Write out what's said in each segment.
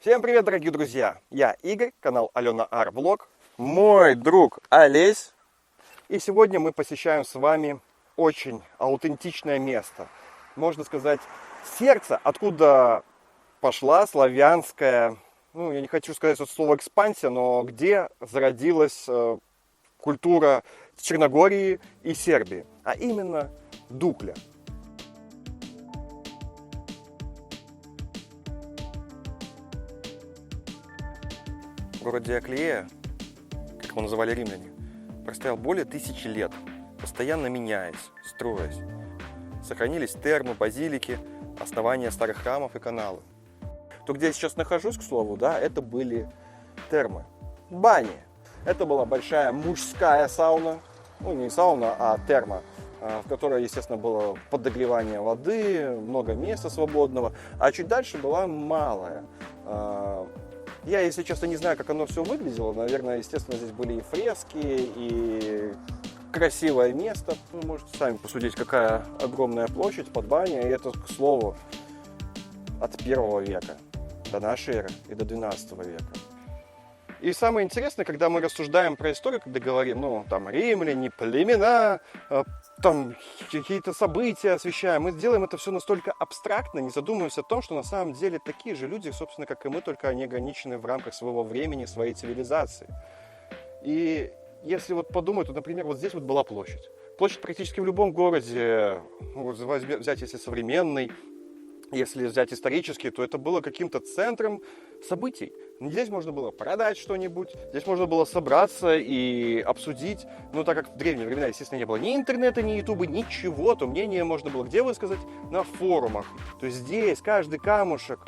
Всем привет, дорогие друзья! Я Игорь, канал Алена Ар Влог, мой друг Олесь. И сегодня мы посещаем с вами очень аутентичное место. Можно сказать, сердце, откуда пошла славянская, я не хочу сказать это слово экспансия, но где зародилась культура Черногории и Сербии, а именно Дукля. Город Диоклея, как его называли римляне, простоял более 1000 лет, постоянно меняясь, строясь. Сохранились термы, базилики, основания старых храмов и каналы. То, где я сейчас нахожусь, к слову, это были термы, бани. Это была большая мужская сауна, не сауна, а терма, в которой, естественно, было подогревание воды, много места свободного, а чуть дальше была малая. Я, если честно, не знаю, как оно все выглядело. Наверное, естественно, здесь были и фрески, и красивое место. Вы можете сами посудить, какая огромная площадь под баней. И это, к слову, от 1 века до нашей эры и до 12 века. И самое интересное, когда мы рассуждаем про историю, когда говорим, римляне, племена, там какие-то события освещаем, мы делаем это все настолько абстрактно, не задумываясь о том, что на самом деле такие же люди, собственно, как и мы, только они ограничены в рамках своего времени, своей цивилизации. И если подумать, то, например, здесь была площадь. Площадь практически в любом городе, взять если современный, если взять исторический, то это было каким-то центром событий. Здесь можно было продать что-нибудь, здесь можно было собраться и обсудить. Но так как в древние времена, естественно, не было ни интернета, ни ютуба, ничего, то мнение можно было где высказать? На форумах. То есть здесь каждый камушек,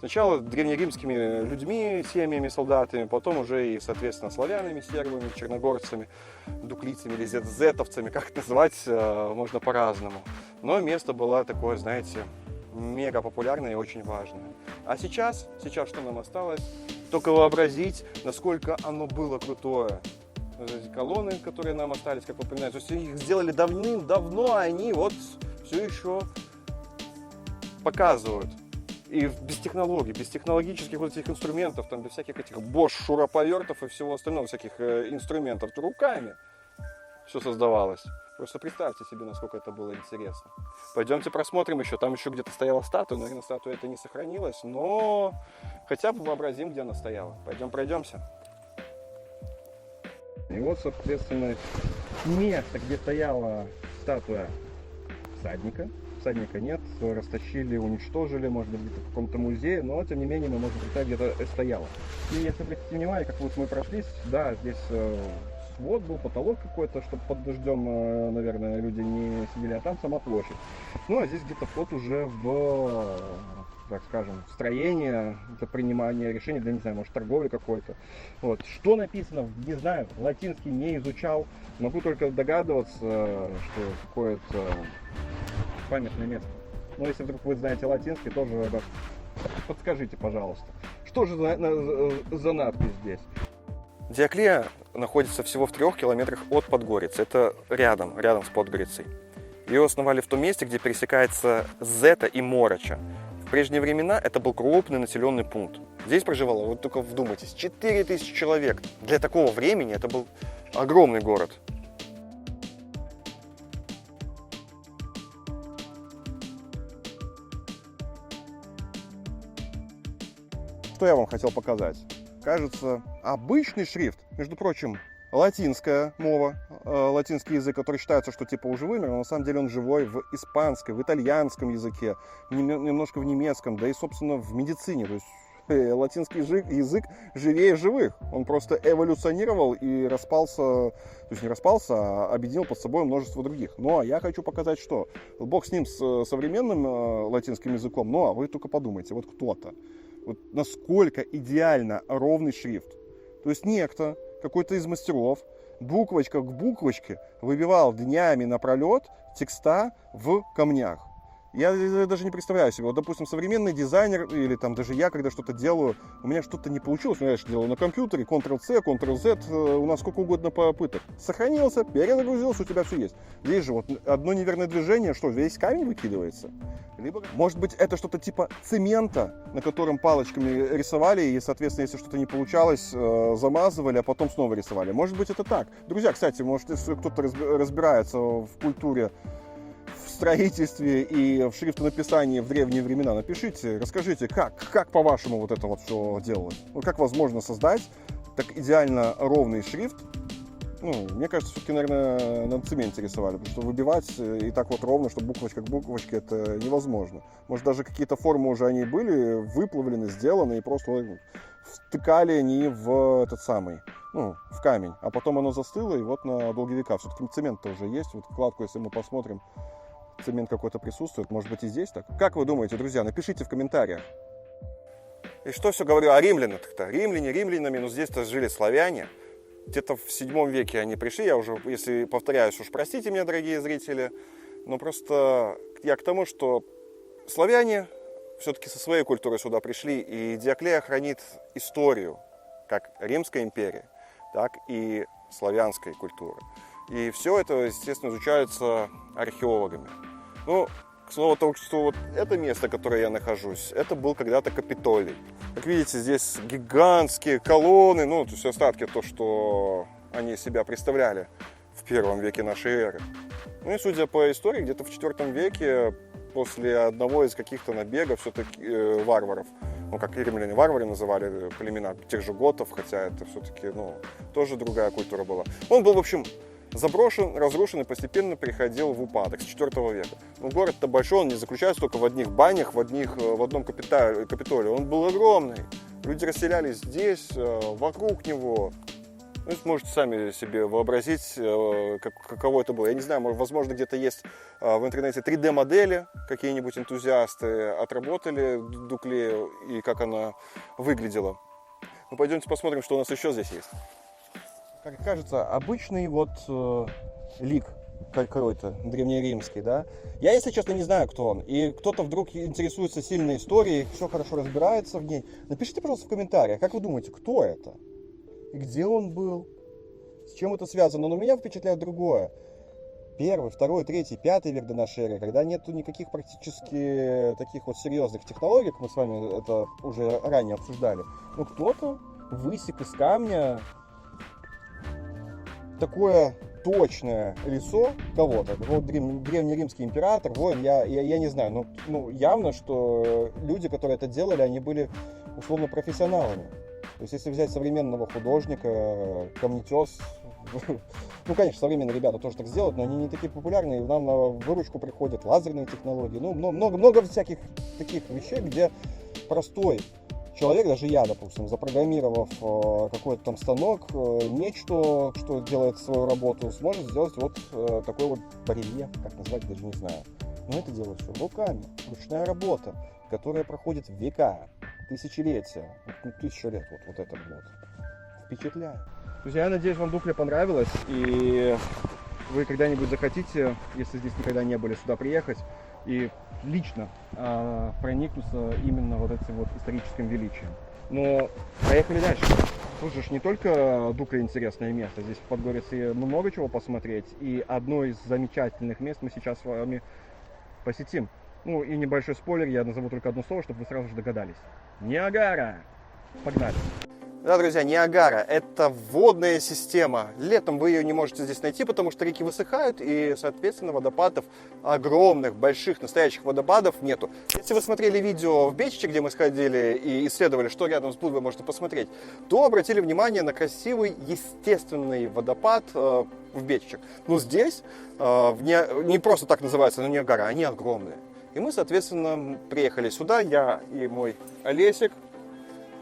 сначала древнеримскими людьми, семьями, солдатами, потом уже и, соответственно, славянами, сербами, черногорцами, дуклицами или зетовцами, как это назвать, можно по-разному. Но место было такое, знаете, мега популярное и очень важное. А сейчас что нам осталось? Только вообразить, насколько оно было крутое. Эти колонны, которые нам остались, как вы понимаете, то есть их сделали давным-давно, а они все еще показывают. И без технологий, без технологических этих инструментов, без всяких этих Bosch, шуруповертов и всего остального, всяких инструментов, то руками все создавалось. Просто представьте себе, насколько это было интересно. Пойдемте просмотрим еще. Там еще где-то стояла статуя. Наверное, статуя это не сохранилась, но хотя бы вообразим, где она стояла. Пойдем пройдемся. И соответственно, место, где стояла статуя всадника. Всадника нет, растащили, уничтожили, может быть, где-то в каком-то музее, но тем не менее мы можем представить, где-то стояла. И если обратите внимание, как мы прошлись, здесь свод был, потолок какой-то, чтобы под дождем, наверное, люди не сидели, а там сама площадь. А здесь где-то вход уже в, так скажем, строение, это принимание решений, не знаю, может, торговли какой-то. Что написано, не знаю, латинский не изучал, могу только догадываться, что какое-то памятное место. Но если вдруг вы знаете латинский, тоже подскажите, пожалуйста. Что же за надпись здесь? Диоклея находится всего в 3 километрах от Подгорицы. Это рядом с Подгорицей. Ее основали в том месте, где пересекается Зета и Мороча. В прежние времена это был крупный населенный пункт. Здесь проживало, только вдумайтесь, 4000 человек. Для такого времени это был огромный город. Что я вам хотел показать? Кажется, обычный шрифт, между прочим, латинская мова, латинский язык, который считается, что уже вымер, но на самом деле он живой в испанском, в итальянском языке, немножко в немецком, да и, собственно, в медицине. То есть латинский язык живее живых. Он просто эволюционировал и распался, то есть не распался, а объединил под собой множество других. Ну, а я хочу показать, что бог с ним, с современным латинским языком, а вы только подумайте, кто-то. Насколько идеально ровный шрифт. То есть некто, какой-то из мастеров, буквочка к буквочке выбивал днями напролет текста в камнях. Я даже не представляю себе. Вот, допустим, современный дизайнер или там даже я, когда что-то делаю, у меня что-то не получилось, я же делаю на компьютере, Ctrl-C, Ctrl-Z, у нас сколько угодно попыток. Сохранился, перезагрузился, у тебя все есть. Здесь же вот одно неверное движение, что, весь камень выкидывается? Либо, может быть, это что-то типа цемента, на котором палочками рисовали, и, соответственно, если что-то не получалось, замазывали, а потом снова рисовали. Может быть, это так. Друзья, кстати, может, если кто-то разбирается в культуре, в строительстве и в шрифтонаписании в древние времена, напишите, расскажите, как по-вашему вот это вот все делалось? Ну, как возможно создать так идеально ровный шрифт? Ну, мне кажется, все-таки, наверное, на цементе рисовали, потому что выбивать и так вот ровно, что буквочка к буквочке, это невозможно. Может, даже какие-то формы уже они были выплавлены, сделаны, и просто втыкали они в этот самый, ну, в камень. А потом оно застыло, и вот на долгие века. Все-таки цемент-то уже есть. Вот кладку, если мы посмотрим, цемент какой-то присутствует. Может быть, и здесь так? Как вы думаете, друзья? Напишите в комментариях. И что все говорю о римлянах-то? Римлянами, но здесь-то жили славяне. Где-то в 7 веке они пришли, я уже, если повторяюсь, уж простите меня, дорогие зрители, но просто я к тому, что славяне все-таки со своей культурой сюда пришли, и Диоклея хранит историю, как Римской империи, так и славянской культуры. И все это, естественно, изучается археологами. Ну, к слову, то, что вот это место, в которое я нахожусь, это был когда-то Капитолий. Как видите, здесь гигантские колонны, ну, то есть остатки, то, что они себя представляли в 1 веке нашей эры. Ну и судя по истории, где-то в 4 веке, после одного из каких-то набегов все-таки варваров, ну, как и римляне варвары называли племена тех же готов, хотя это все-таки, ну, тоже другая культура была. Он был, в общем, заброшен, разрушен и постепенно приходил в упадок с 4 века. Но город-то большой, он не заключается только в одних банях, в одном Капитолии. Он был огромный. Люди расселялись здесь, вокруг него. Ну, сможете сами себе вообразить, каково это было. Я не знаю, возможно, где-то есть в интернете 3D-модели, какие-нибудь энтузиасты отработали Дуклею и как она выглядела. Ну, пойдемте посмотрим, что у нас еще здесь есть. Как кажется, обычный вот лик какой-то древнеримский, да. Я, если честно, не знаю, кто он. И кто-то вдруг интересуется сильной историей, все хорошо разбирается в ней. Напишите, пожалуйста, в комментариях, как вы думаете, кто это? И где он был? С чем это связано? Но меня впечатляет другое. 1, 2, 3, 5 век до нашей эры, когда нету никаких практически таких вот серьезных технологий, как мы с вами это уже ранее обсуждали. Но кто-то высек из камня такое точное лицо кого-то. Вот древнеримский император, воин, я не знаю, но ну, явно, что люди, которые это делали, они были условно профессионалами. То есть, если взять современного художника, камнетес, ну, конечно, современные ребята тоже так сделают, но они не такие популярные, нам на выручку приходят лазерные технологии, ну, много всяких таких вещей, где простой человек, даже я, допустим, запрограммировав какой-то там станок, нечто, что делает свою работу, сможет сделать вот такой вот барельеф, как назвать, даже не знаю. Но это делает все руками, ручная работа, которая проходит века, тысячелетия, ну, 1000 лет, вот это вот. Впечатляет. Друзья, я надеюсь, вам Дукле понравилось, и вы когда-нибудь захотите, если здесь никогда не были, сюда приехать и лично проникнуться именно вот этим вот историческим величием. Но поехали дальше. Слушай, не только Дукле интересное место, здесь в Подгорице много чего посмотреть, и одно из замечательных мест мы сейчас с вами посетим. Ну и небольшой спойлер, я назову только одно слово, чтобы вы сразу же догадались. Ниагара! Погнали! Да, друзья, Ниагара – это водная система. Летом вы ее не можете здесь найти, потому что реки высыхают, и, соответственно, водопадов огромных, больших, настоящих водопадов нету. Если вы смотрели видео в Бечиче, где мы сходили и исследовали, что рядом с Будвой можно посмотреть, то обратили внимание на красивый, естественный водопад в Бечичах. Но здесь не просто так называется, но Ниагара, они огромные. И мы, соответственно, приехали сюда, я и мой Олесик,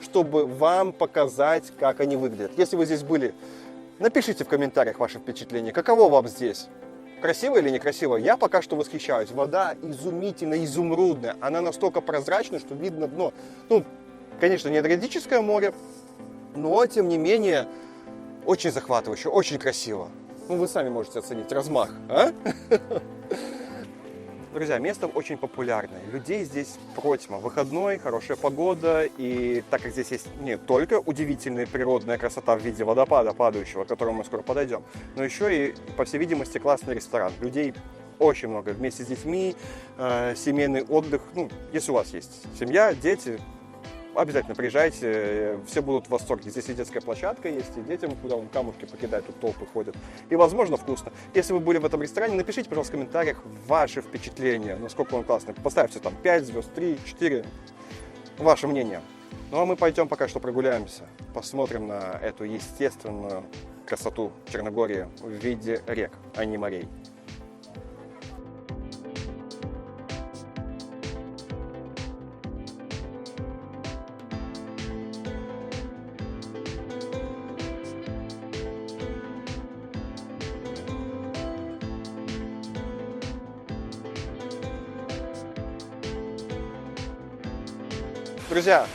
чтобы вам показать, как они выглядят. Если вы здесь были, напишите в комментариях ваши впечатления, каково вам здесь. Красиво или некрасиво? Я пока что восхищаюсь. Вода изумительно изумрудная. Она настолько прозрачна, что видно дно. Ну, конечно, не Адриатическое море, но, тем не менее, очень захватывающе, очень красиво. Ну, вы сами можете оценить размах, а? Друзья, место очень популярное. Людей здесь протьма. Выходной, хорошая погода. И так как здесь есть не только удивительная природная красота в виде водопада падающего, к которому мы скоро подойдем, но еще и, по всей видимости, классный ресторан. Людей очень много. Вместе с детьми, семейный отдых. Ну, если у вас есть семья, дети, обязательно приезжайте, все будут в восторге. Здесь и детская площадка есть, и детям, куда вам камушки покидают, тут толпы ходят. И, возможно, вкусно. Если вы были в этом ресторане, напишите, пожалуйста, в комментариях ваши впечатления, насколько он классный. Поставьте там 5 звезд, 3, 4, ваше мнение. Ну, а мы пойдем пока что прогуляемся, посмотрим на эту естественную красоту Черногории в виде рек, а не морей. Друзья,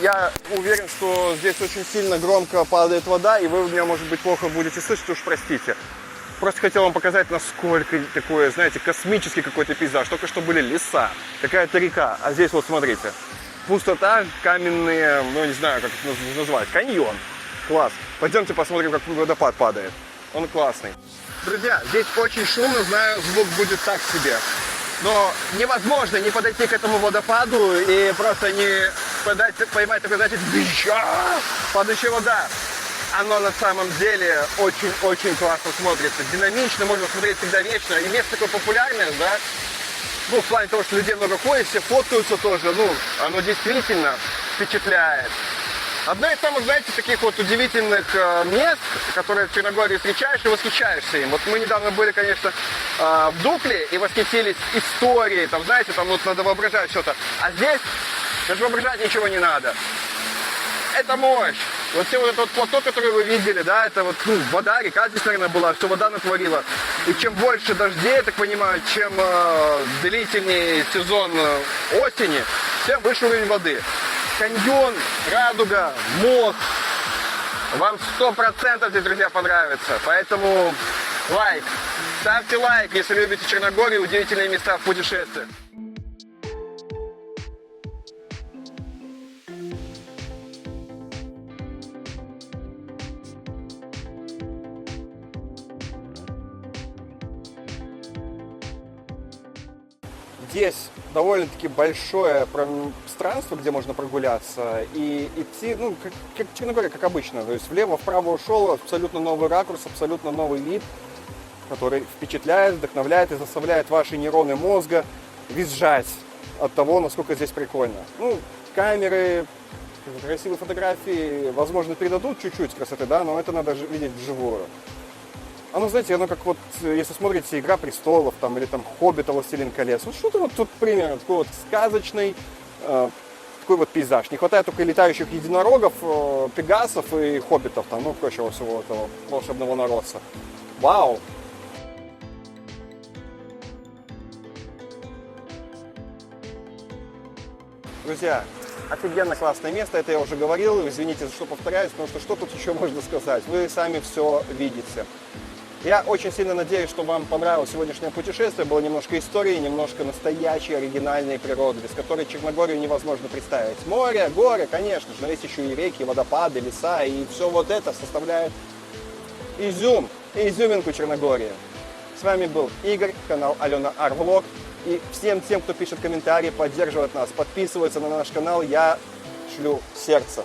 я уверен, что здесь очень сильно громко падает вода, и вы меня, может быть, плохо будете слышать, уж простите. Просто хотел вам показать, насколько такое, знаете, космический какой-то пейзаж. Только что были леса, какая-то река, а здесь вот смотрите. Пустота, каменные, ну не знаю, как это назвать, каньон. Класс. Пойдемте посмотрим, как водопад падает. Он классный. Друзья, здесь очень шумно, знаю, звук будет так себе. Но невозможно не подойти к этому водопаду и просто не поймать такой, знаете, падающая вода. Оно на самом деле очень-очень классно смотрится. Динамично, можно смотреть всегда вечно. И место такое популярное, да? Ну, в плане того, что людей много ходит, все фоткаются тоже. Ну, оно действительно впечатляет. Одно из самых, знаете, таких вот удивительных мест, которые в Черногории встречаешь и восхищаешься им. Вот мы недавно были, конечно, в Дукле и восхитились историей, там, знаете, там вот надо воображать что-то. А здесь даже воображать ничего не надо. Это мощь. Вот все вот это вот плато, которое вы видели, да, это вот вода, река здесь, наверное, была, все вода натворила. И чем больше дождей, я так понимаю, чем длительнее сезон осени, тем выше уровень воды. Каньон, радуга, мост. Вам 100% здесь, друзья, понравится. Поэтому лайк. Ставьте лайк, если любите Черногорию, удивительные места в путешествиях. Здесь довольно-таки большое пространство, где можно прогуляться и идти, ну, как в Черногории, как обычно. То есть влево-вправо ушел, абсолютно новый ракурс, абсолютно новый вид, который впечатляет, вдохновляет и заставляет ваши нейроны мозга визжать от того, насколько здесь прикольно. Ну, камеры, красивые фотографии, возможно, передадут чуть-чуть красоты, да, но это надо видеть вживую. Оно, знаете, оно как вот, если смотрите «Игра престолов» там, или там «Хоббит», «Властелин колец», вот что-то вот тут примерно такой вот сказочный, такой вот пейзаж. Не хватает только летающих единорогов, пегасов и хоббитов, там, ну, прочего всего этого волшебного народца. Вау! Друзья, офигенно классное место, это я уже говорил, извините, что повторяюсь, потому что что тут еще можно сказать, вы сами все видите. Я очень сильно надеюсь, что вам понравилось сегодняшнее путешествие, было немножко истории, немножко настоящей, оригинальной природы, без которой Черногорию невозможно представить. Море, горы, конечно же, но есть еще и реки, водопады, леса, и все вот это составляет изюм и изюминку Черногории. С вами был Игорь, канал Алена Ар-Влог. И всем тем, кто пишет комментарии, поддерживает нас, подписывается на наш канал, я шлю сердце.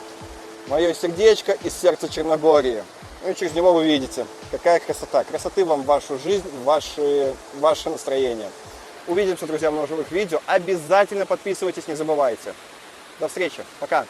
Мое сердечко из сердца Черногории. Ну и через него вы видите, какая красота. Красоты вам в вашу жизнь, в ваше настроение. Увидимся, друзья, в новых видео. Обязательно подписывайтесь, не забывайте. До встречи. Пока.